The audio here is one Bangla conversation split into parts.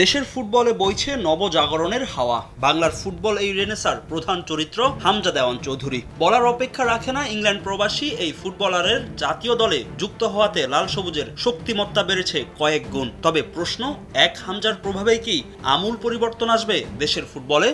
দেশের ফুটবলে বইছে নবজাগরণের হাওয়া। বাংলার ফুটবল এই রেনেসার প্রধান চরিত্র হামজা দেওয়ান চৌধুরী। বলার অপেক্ষা রাখে না ইংল্যান্ড প্রবাসী এই ফুটবলারের জাতীয় দলে যুক্ত হওয়াতে লাল সবুজের শক্তিমত্তা বেড়েছে কয়েক গুণ। তবে প্রশ্ন, এক হামজার প্রভাবেই কি আমূল পরিবর্তন আসবে দেশের ফুটবলে?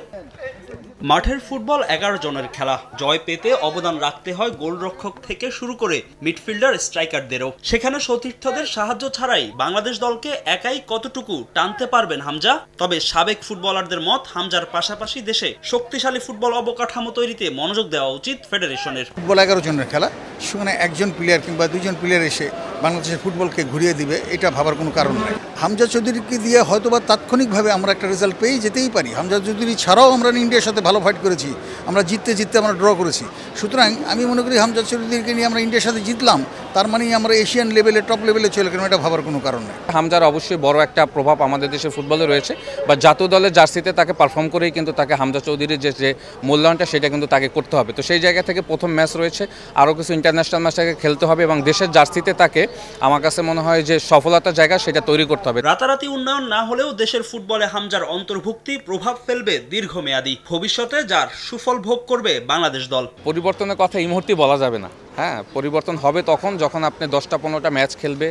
মাঠের ফুটবল 11 জনের খেলা। জয় পেতে অবদান রাখতে হয় গোলরক্ষক থেকে শুরু করে মিডফিল্ডার, স্ট্রাইকারদেরও। সেখানে সতীর্থদের সাহায্য ছাড়াই বাংলাদেশ দলকে একাই কতটুকু টানতে পারবেন হামজা? তবে সাবেক ফুটবলারদের মত, হামজার পাশাপাশি দেশে শক্তিশালী ফুটবল অবকাঠামো তৈরিতে মনোযোগ দেওয়া উচিত ফেডারেশনের। ফুটবল 11 জনের খেলা, সেখানে একজন প্লেয়ার কিংবা দুইজন প্লেয়ার এসে বাংলাদেশের ফুটবলকে ঘুরিয়ে দিবে, এটা ভাবার কোনো কারণ নেই। হামজা চৌধুরীকে দিয়ে হয়তোবা তাৎক্ষণিকভাবে আমরা একটা রেজাল্ট পেয়ে যেতেই পারি। হামজা চৌধুরী ছাড়াও আমরা ইন্ডিয়ার সাথে ভালো ফাইট করেছি, আমরা জিততে আমরা ড্র করেছি। সুতরাং আমি মনে করি হামজা চৌধুরীকে নিয়ে আমরা ইন্ডিয়ার সাথে জিতলাম, তার মানে আমরা এশিয়ান লেভেলে, টপ লেভেলে চলে গেলাম, এটা ভাবার কোনো কারণ নেই। হামজার অবশ্যই বড় একটা প্রভাব আমাদের দেশের ফুটবলে রয়েছে, বা জাতীয় দলের জার্সিতে তাকে পারফর্ম করেই কিন্তু তাকে হামজা চৌধুরীর যে মূল্যায়নটা সেটা কিন্তু তাকে করতে হবে। তো সেই জায়গা থেকে প্রথম ম্যাচ রয়েছে, আরও কিছু ইন্টারন্যাশনাল ম্যাচ তাকে খেলতে হবে এবং দেশের জার্সিতে তাকে আমার কাছে মনে হয় যে সফলতার জায়গা সেটা তৈরি করতে হবে। রাতারাতি উন্নয়ন না হলেও দেশের ফুটবলে হামজার অন্তর্ভুক্তি প্রভাব ফেলবে দীর্ঘমেয়াদী, ভবিষ্যতে যার সুফল ভোগ করবে বাংলাদেশ দল। পরিবর্তনের কথা এই মুহূর্তে বলা যাবে না। হ্যাঁ, পরিবর্তন হবে তখন যখন আপনি 10টা-15টা ম্যাচ খেলবে,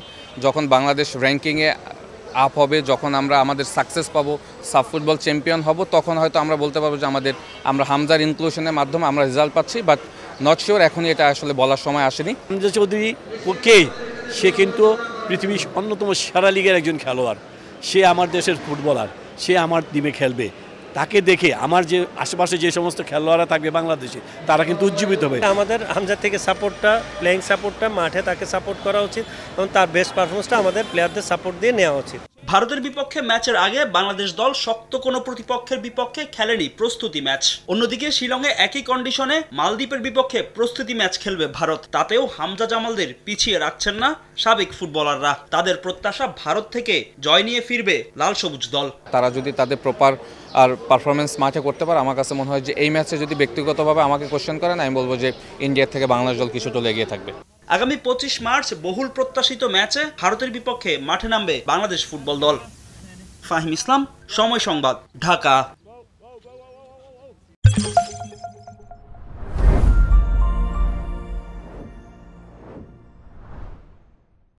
যখন বাংলাদেশ র্যাঙ্কিংয়ে আপ হবে, যখন আমরা আমাদের সাকসেস পাবো, সাব ফুটবল চ্যাম্পিয়ন হব, তখন হয়তো আমরা বলতে পারবো যে আমরা হামজার ইনক্লুশনের মাধ্যমে আমরা রেজাল্ট পাচ্ছি। বাট নট শিওর, এখনই এটা আসলে বলার সময় আসেনি। হামজা চৌধুরী কে? সে কিন্তু পৃথিবীর অন্যতম সেরা লিগের একজন খেলোয়াড়। সে আমার দেশের ফুটবলার, সে আমার টিমে খেলবে। তাকে দেখে আমার যে আশেপাশে যে সমস্ত খেলোয়াড়রা থাকবে বাংলাদেশে, তারা কিন্তু উজ্জীবিত হবে। আমাদের হামজা থেকে সাপোর্টটা, প্লেয়িং সাপোর্টটা, মাঠে তাকে সাপোর্ট করা উচিত এবং তার বেস্ট পারফরমেন্সটা আমাদের প্লেয়ারদের সাপোর্ট দিয়ে নেওয়া উচিত। ভারতের বিপক্ষে ম্যাচের আগে বাংলাদেশ দল শক্ত কোনো প্রতিপক্ষের বিপক্ষে খেলেনি প্রস্তুতি ম্যাচ। অন্যদিকে শিলংয়ে একই কন্ডিশনে মালদ্বীপের বিপক্ষে প্রস্তুতি ম্যাচ খেলবে ভারত। তাতেও হামজা জামালদের পিছিয়ে রাখছেন না সাবেক ফুটবলাররা। তাদের প্রত্যাশা, ভারত থেকে জয় নিয়ে ফিরবে লাল সবুজ দল। তারা যদি তাদের প্রপার আর পারফরমেন্স মাঠে করতে পারে, আমার কাছে মনে হয় যে এই ম্যাচে যদি ব্যক্তিগতভাবে আমাকে কোশ্চেন করেন, আমি বলবো যে ইন্ডিয়ার থেকে বাংলাদেশ দল কিছুটা এগিয়ে থাকবে। আগামী 25 মার্চ বহুল প্রত্যাশিত ম্যাচে ভারতের বিপক্ষে মাঠে নামবে বাংলাদেশ ফুটবল দল। ফাহিম ইসলাম, সময় সংবাদ, ঢাকা।